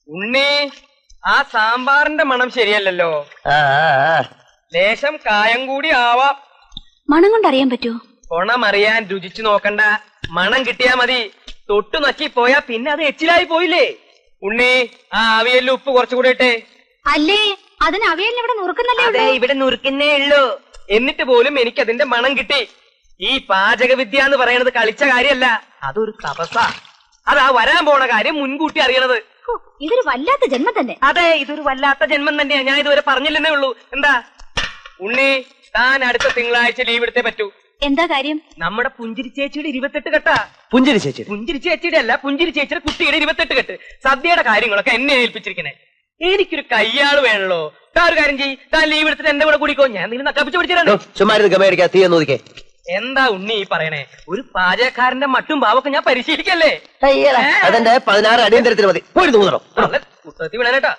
ഉണ്ണി, ആ സാമ്പാറിന്റെ മണം ശരിയല്ലല്ലോ. ലേശം കായം കൂടി ആവാം. മണം കൊണ്ട് അറിയാൻ പറ്റുമോ? കൊണമറിയാൻ രുചിച്ചു നോക്കണ്ട, മണം കിട്ടിയാ മതി. തൊട്ടു നക്കി പോയാ പിന്നെ അത് എച്ചിലായി പോയില്ലേ. ഉണ്ണി, ആ അവിയലിൽ ഉപ്പ് കുറച്ചുകൂടെ ഇട്ടേ. അല്ലേ, അതിന് അവിയലിന് ഇവിടെ നുറുക്കുന്നല്ലേ? അതെ, ഇവിടെ നുറുക്കുന്നേ ഉള്ളൂ. എന്നിട്ട് പോലും എനിക്ക് അതിന്റെ മണം കിട്ടി. ഈ പാചകവിദ്യ എന്ന് പറയുന്നത് കളിച്ച കാര്യമല്ല, അതൊരു തപസ്സാ. അതാ വരാൻ പോണ കാര്യം മുൻകൂട്ടി അറിയണത്. ഇതൊരു വല്ലാത്ത ജന്മം തന്നെ. അതെ, ഇതൊരു വല്ലാത്ത ജന്മം തന്നെയാ. ഞാൻ ഇതുവരെ പറഞ്ഞില്ലെന്നേ ഉള്ളൂ. എന്താ ഉണ്ണി, താൻ അടുത്ത തിങ്കളാഴ്ച ലീവ് എടുത്തേ പറ്റൂ. എന്താ കാര്യം? നമ്മുടെ പുഞ്ചിരി ചേച്ചിയുടെ 28 കെട്ടാ. പുഞ്ചിരി ചേച്ചിയുടെ അല്ല, പുഞ്ചിരി ചേച്ചിയുടെ കുട്ടിയുടെ 28 കെട്ട്. സദ്യയുടെ കാര്യങ്ങളൊക്കെ എന്നെ ഏൽപ്പിച്ചിരിക്കണേ. എനിക്കൊരു കയ്യാള് വേണല്ലോ. താൻ ഒരു കാര്യം ചെയ്യ്, താൻ ലീവ് എടുത്തിട്ട് എന്റെ കൂടെ കൂടിക്കോ. ഞാൻ നിങ്ങൾ നക്കാപ്പിച്ച് പിടിച്ചിട്ടുണ്ട്. എന്താ ഉണ്ണി ഈ പറയണേ? ഒരു പാചകക്കാരന്റെ മട്ടും ഭാവൊക്കെ ഞാൻ പരിശീലിക്കല്ലേ. അതെന്റെ 16 അടിയന്തരത്തിന് മതി. പുസ്തകത്തിൽ വിടാനേട്ടാ.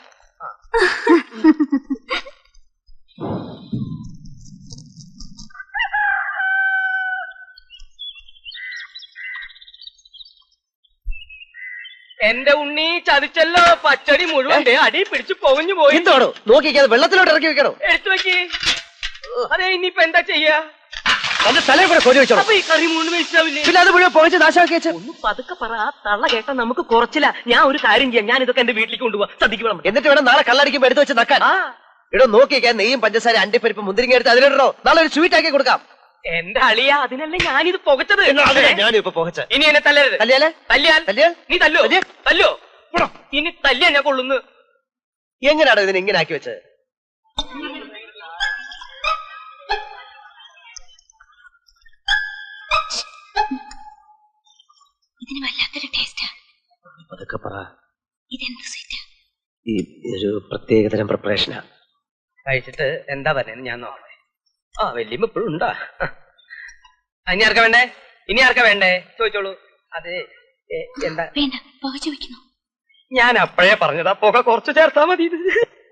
എന്റെ ഉണ്ണി ചതിച്ചല്ലോ. പച്ചടി മുഴുവൻ അടി പിടിച്ചു പൊങ്ങഞ്ഞു പോയി. എന്തോടോ നോക്കിക്കാതെ വെള്ളത്തിലോട്ട് ഇറക്കി വെക്കണോ? എടുത്തു വെക്ക്. അതെ, ഇനിയിപ്പോ എന്താ ചെയ്യാ? എന്റെ തലയിൽ കൂടെ കൊതി വെച്ചോ. ഈ കറി മുഴുവൻ വേസ്റ്റാവില്ലേ? പിന്നെ അത് മുഴുവൻ പൊളിച്ച് നാശമാക്കി വെച്ചു. ഒന്ന് പതുക്കെ പറ. ആ തള്ള കേട്ടാ നമുക്ക് കുറച്ചില്ല. ഞാൻ ഒരു കാര്യം ചെയ്യാം, ഞാൻ ഇതൊക്കെ എന്റെ വീട്ടിലേക്ക് കൊണ്ടുപോവാ. സദ്യക്ക് വേണം. എന്നിട്ട് വേണം നാളെ കള്ളടിക്കുമ്പോ എടുത്ത് വെച്ച് നക്കാൻ. ഇടോ നോക്കിക്കാൻ നെയ്യും പഞ്ചസാര അണ്ടിപ്പരിപ്പ് മുന്തിരിങ്ങ എടുത്ത് അതിലിടണോ. നാളെ ഒരു സ്വീറ്റ് ആക്കി കൊടുക്കാം. എന്റെ അളിയ, അതിനല്ലേ ഞാനിത് പുകച്ചത്. ഞാനിപ്പോ പുകച്ച. ഇനി എന്നെ തല്ലരുത്. തല്ലിയാൽ നീ തല്ലോ. ഇനി തല്ലിയാ ഞാൻ കൊള്ളുന്നു. എങ്ങനെയാണോ ഇതിനെ ഇങ്ങനെ ആക്കി വെച്ചത്? ഇതിന് വല്ലാത്തൊരു ടേസ്റ്റാ. അതൊക്കെ പറ. ഇതെന്ത് സ്വീറ്റാ? ഈ ഒരു പ്രത്യേകതരം പ്രിപ്പറേഷനാ. കഴിച്ചിട്ട് എന്താ പറയുന്നത് ഞാൻ നോക്കണേ. വല്യമ്മ ഇപ്പോഴും ഉണ്ടാ. ഇനി ആർക്കാ വേണ്ടേ ചോദിച്ചോളൂ. അതെ, എന്താ വേണ്ട, പുക ചോദിക്കുന്നു. ഞാൻ അപ്പോഴേ പറഞ്ഞതാ, പുക കുറച്ച് ചേർത്താ മതി.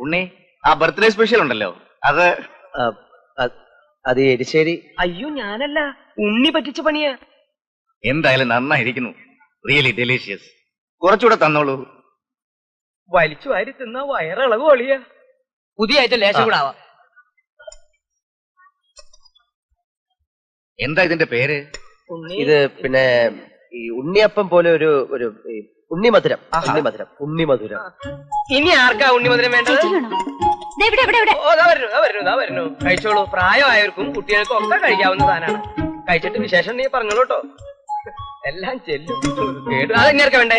ഉണ്ണി, ആ ബർത്ത്ഡേ സ്പെഷ്യൽ ഉണ്ടല്ലോ, അത് എരിശ്ശേരി. അയ്യോ, ഞാനല്ല, ഉണ്ണി പറ്റിച്ച പണിയാ. എന്തായാലും നന്നായിരിക്കുന്നു. Really delicious. കുറച്ചുകൂടെ തന്നോളൂ. വലിച്ചു വാരി തിന്ന വയറിളവ് ഒളിയാ. പുതിയ ഐറ്റം ലേശം കൂടെ ആവാം. എന്താ ഇതിന്റെ പേര്? ഇത് പിന്നെ ഈ ഉണ്ണിയപ്പം പോലെ ഒരു ഉണ്ണിമധുരം. ഉണ്ണിമധുരം. ഇനി ആർക്കാ ഉണ്ണിമധുരം വേണ്ടത്? വരുന്നു. കഴിച്ചോളൂ. പ്രായമായവർക്കും കുട്ടികൾക്കും ഒക്കെ കഴിക്കാവുന്ന സാധനമാണ്. കഴിച്ചിട്ട് വിശേഷം നീ പറഞ്ഞോളൂ കേട്ടോ. എല്ലാം ചെല്ലും. കേട്ടു. അതെന്നെ ആർക്കാ വേണ്ടേ?